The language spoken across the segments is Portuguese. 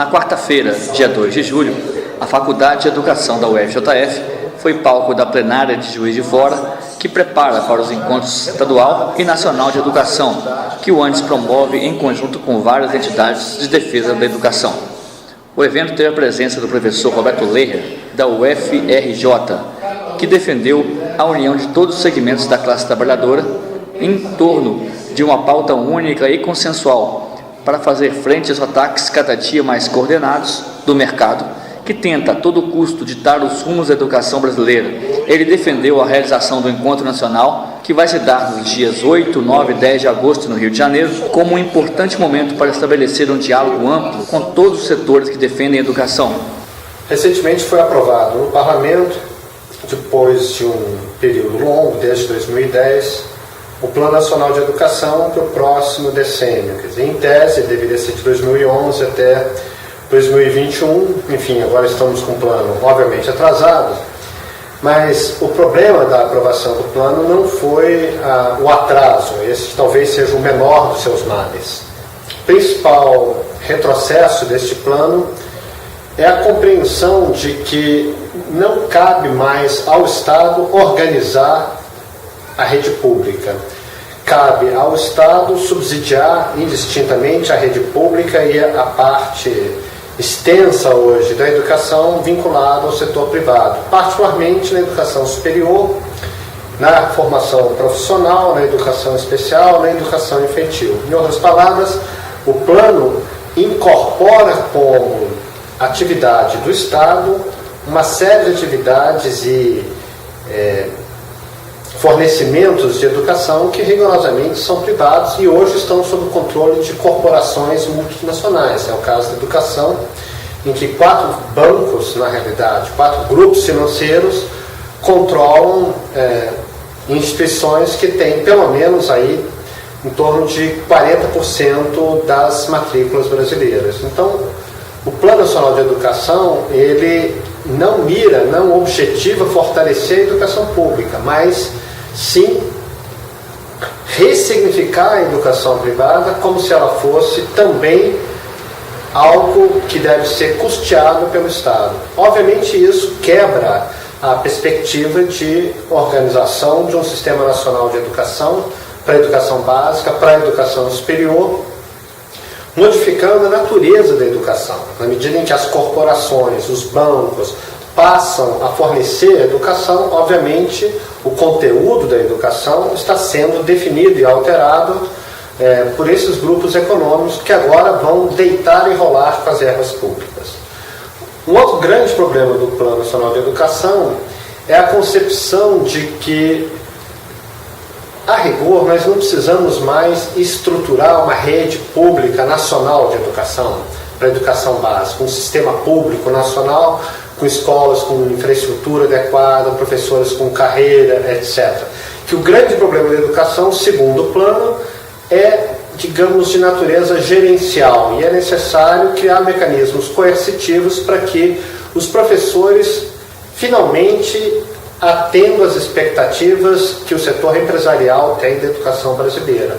Na quarta-feira, dia 2 de julho, a Faculdade de Educação da UFJF foi palco da plenária de Juiz de Fora, que prepara para os encontros estadual e nacional de educação, que o ANDES promove em conjunto com várias entidades de defesa da educação. O evento teve a presença do professor Roberto Leher, da UFRJ, que defendeu a união de todos os segmentos da classe trabalhadora em torno de uma pauta única e consensual para fazer frente aos ataques cada dia mais coordenados do mercado, que tenta a todo custo ditar os rumos da educação brasileira. Ele defendeu a realização do Encontro Nacional, que vai se dar nos dias 8, 9 e 10 de agosto no Rio de Janeiro, como um importante momento para estabelecer um diálogo amplo com todos os setores que defendem a educação. Recentemente foi aprovado no Parlamento, depois de um período longo, desde 2010, o Plano Nacional de Educação para o próximo decênio. Quer dizer, em tese, deveria ser de 2011 até 2021, enfim, agora estamos com o plano obviamente atrasado, mas o problema da aprovação do plano não foi o atraso, esse talvez seja o menor dos seus males. O principal retrocesso deste plano é a compreensão de que não cabe mais ao Estado organizar a rede pública. Cabe ao Estado subsidiar indistintamente a rede pública e a parte extensa hoje da educação vinculada ao setor privado, particularmente na educação superior, na formação profissional, na educação especial, na educação infantil. Em outras palavras, o plano incorpora como atividade do Estado uma série de atividades e fornecimentos de educação que rigorosamente são privados e hoje estão sob o controle de corporações multinacionais. É o caso da educação, em que 4 bancos, na realidade, 4 grupos financeiros controlam instituições que têm pelo menos aí em torno de 40% das matrículas brasileiras. Então, o Plano Nacional de Educação, ele não mira, não objetiva fortalecer a educação pública, mas sim ressignificar a educação privada como se ela fosse também algo que deve ser custeado pelo Estado. Obviamente isso quebra a perspectiva de organização de um sistema nacional de educação para a educação básica, para a educação superior, modificando a natureza da educação, na medida em que as corporações, os bancos, passam a fornecer educação, obviamente o conteúdo da educação está sendo definido e alterado por esses grupos econômicos que agora vão deitar e rolar com as verbas públicas. Um outro grande problema do Plano Nacional de Educação é a concepção de que, a rigor, nós não precisamos mais estruturar uma rede pública nacional de educação, para a educação básica, um sistema público nacional com escolas com infraestrutura adequada, professores com carreira, etc. Que o grande problema da educação, segundo o plano, é, digamos, de natureza gerencial, e é necessário criar mecanismos coercitivos para que os professores finalmente atendam às expectativas que o setor empresarial tem da educação brasileira.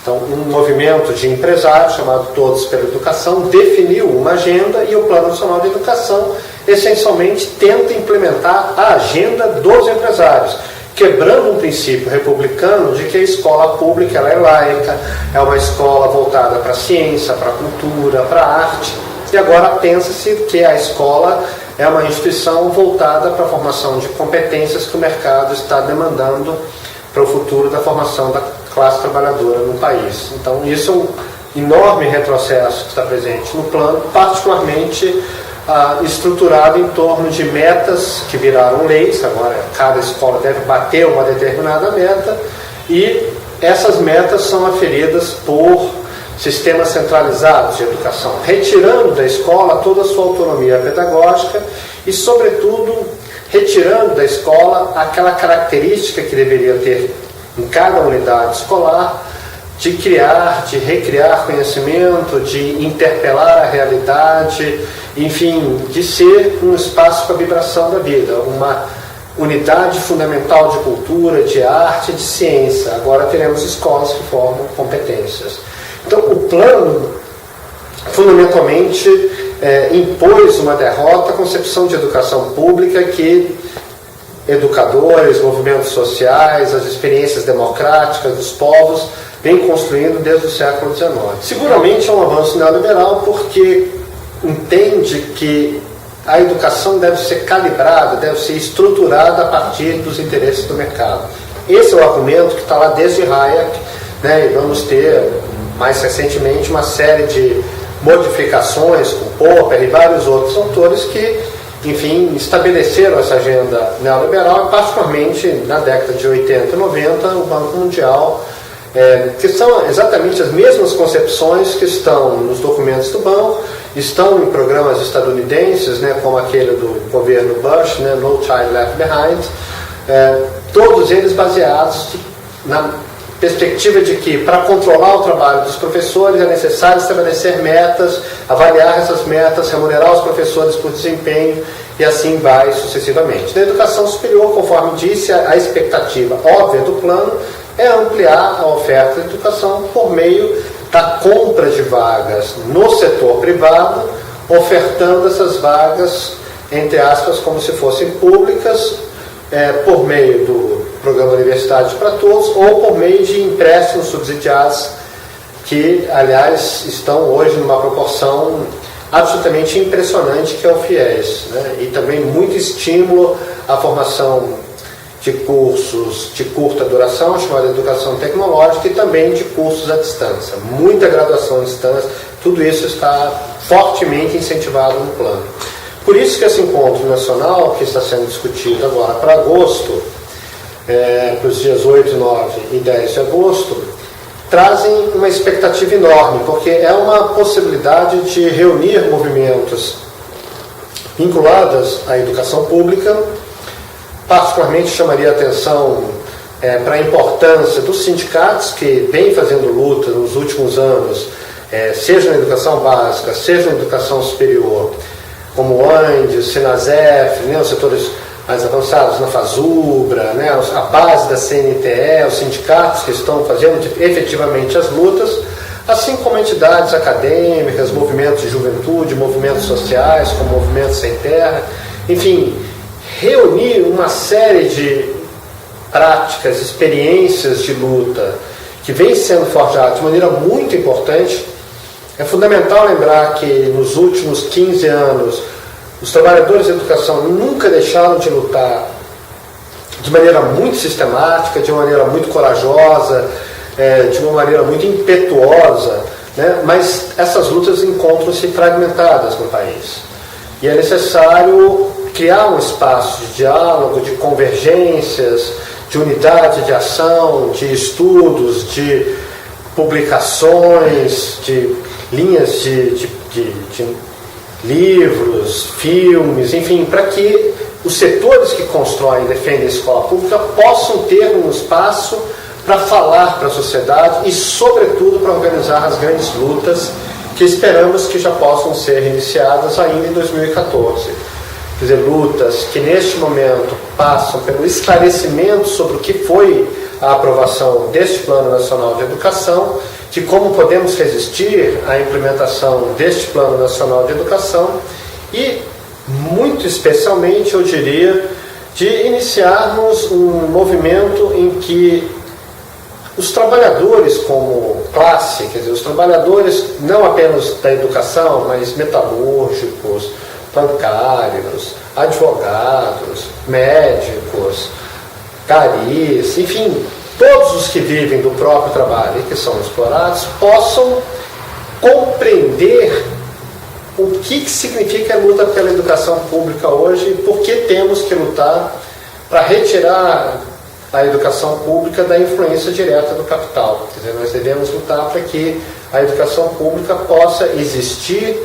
Então, um movimento de empresários, chamado Todos pela Educação, definiu uma agenda e o Plano Nacional de Educação, essencialmente, tenta implementar a agenda dos empresários, quebrando um princípio republicano de que a escola pública ela é laica, é uma escola voltada para a ciência, para a cultura, para a arte, e agora pensa-se que a escola é uma instituição voltada para a formação de competências que o mercado está demandando para o futuro da formação da classe trabalhadora no país. Então, isso é um enorme retrocesso que está presente no plano, particularmente estruturado em torno de metas que viraram leis. Agora, cada escola deve bater uma determinada meta e essas metas são aferidas por sistemas centralizados de educação, retirando da escola toda a sua autonomia pedagógica e, sobretudo, retirando da escola aquela característica que deveria ter em cada unidade escolar de criar, de recriar conhecimento, de interpelar a realidade, enfim, de ser um espaço para a vibração da vida, uma unidade fundamental de cultura, de arte, de ciência. Agora teremos escolas que formam competências. Então, o plano, fundamentalmente, impôs uma derrota à concepção de educação pública que educadores, movimentos sociais, as experiências democráticas dos povos vêm construindo desde o século XIX. Seguramente é um avanço neoliberal porque entende que a educação deve ser calibrada, deve ser estruturada a partir dos interesses do mercado. Esse é o argumento que está lá desde Hayek, né, e vamos ter mais recentemente uma série de modificações com Popper e vários outros autores que, enfim, estabeleceram essa agenda neoliberal, e particularmente na década de 80 e 90, o Banco Mundial, que são exatamente as mesmas concepções que estão nos documentos do banco, estão em programas estadunidenses, né, como aquele do governo Bush, né, No Child Left Behind, todos eles baseados na perspectiva de que, para controlar o trabalho dos professores, é necessário estabelecer metas, avaliar essas metas, remunerar os professores por desempenho, e assim vai sucessivamente. Na educação superior, conforme disse, a expectativa óbvia do plano é ampliar a oferta de educação por meio da compra de vagas no setor privado, ofertando essas vagas, entre aspas, como se fossem públicas, por meio do Programa Universidade para Todos ou por meio de empréstimos subsidiados que, aliás, estão hoje numa proporção absolutamente impressionante, que é o FIES, né? E também muito estímulo à formação de cursos de curta duração, chamada educação tecnológica, e também de cursos à distância. Muita graduação à distância, tudo isso está fortemente incentivado no plano. Por isso que esse encontro nacional, que está sendo discutido agora para agosto, para os dias 8, 9 e 10 de agosto, trazem uma expectativa enorme, porque é uma possibilidade de reunir movimentos vinculados à educação pública. Particularmente chamaria a atenção para a importância dos sindicatos que vêm fazendo luta nos últimos anos, seja na educação básica, seja na educação superior, como o ANDES, Sinasef, né, os setores mais avançados na FASUBRA, né, a base da CNTE, os sindicatos que estão fazendo efetivamente as lutas, assim como entidades acadêmicas, movimentos de juventude, movimentos sociais, como Movimentos Sem Terra, enfim, reunir uma série de práticas, experiências de luta que vem sendo forjadas de maneira muito importante. É fundamental lembrar que nos últimos 15 anos os trabalhadores da educação nunca deixaram de lutar de maneira muito sistemática, de uma maneira muito corajosa, de uma maneira muito impetuosa, né? Mas essas lutas encontram-se fragmentadas no país. E é necessário criar um espaço de diálogo, de convergências, de unidade de ação, de estudos, de publicações, de linhas de livros, filmes, enfim, para que os setores que constroem e defendem a escola pública possam ter um espaço para falar para a sociedade e, sobretudo, para organizar as grandes lutas que esperamos que já possam ser iniciadas ainda em 2014. Quer dizer, lutas que neste momento passam pelo esclarecimento sobre o que foi a aprovação deste Plano Nacional de Educação, de como podemos resistir à implementação deste Plano Nacional de Educação e, muito especialmente, eu diria, de iniciarmos um movimento em que os trabalhadores como classe, quer dizer, os trabalhadores não apenas da educação, mas metalúrgicos, bancários, advogados, médicos, garis, enfim, todos os que vivem do próprio trabalho e que são explorados, possam compreender o que significa a luta pela educação pública hoje e por que temos que lutar para retirar a educação pública da influência direta do capital. Quer dizer, nós devemos lutar para que a educação pública possa existir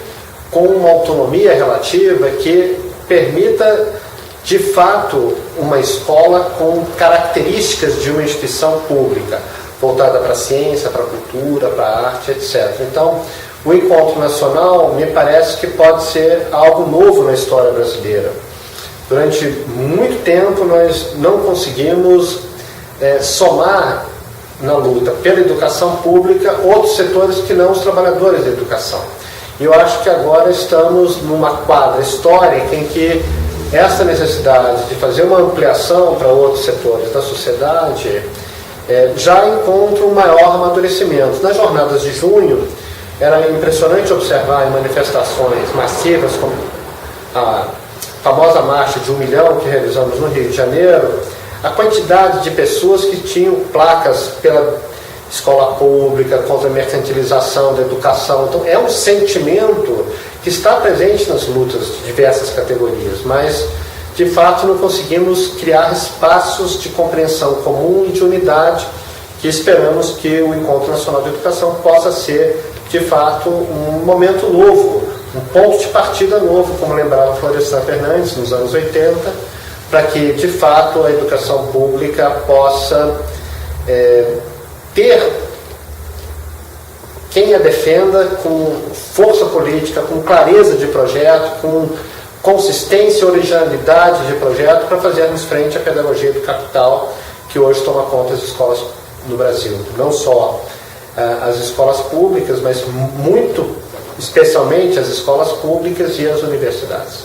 com uma autonomia relativa que permita, de fato, uma escola com características de uma instituição pública, voltada para a ciência, para a cultura, para a arte, etc. Então, o encontro nacional me parece que pode ser algo novo na história brasileira. Durante muito tempo nós não conseguimos somar na luta pela educação pública outros setores que não os trabalhadores da educação. E eu acho que agora estamos numa quadra histórica em que essa necessidade de fazer uma ampliação para outros setores da sociedade já encontra um maior amadurecimento. Nas jornadas de junho, era impressionante observar em manifestações massivas, como a famosa marcha de 1 milhão que realizamos no Rio de Janeiro, a quantidade de pessoas que tinham placas pela escola pública, contra a mercantilização da educação. Então, é um sentimento que está presente nas lutas de diversas categorias, mas, de fato, não conseguimos criar espaços de compreensão comum e de unidade que esperamos que o Encontro Nacional de Educação possa ser, de fato, um momento novo, um ponto de partida novo, como lembrava Florestan Fernandes nos anos 80, para que, de fato, a educação pública possa ter quem a defenda com força política, com clareza de projeto, com consistência e originalidade de projeto, para fazermos frente à pedagogia do capital que hoje toma conta das escolas no Brasil. Não só as escolas públicas, mas muito especialmente as escolas públicas e as universidades.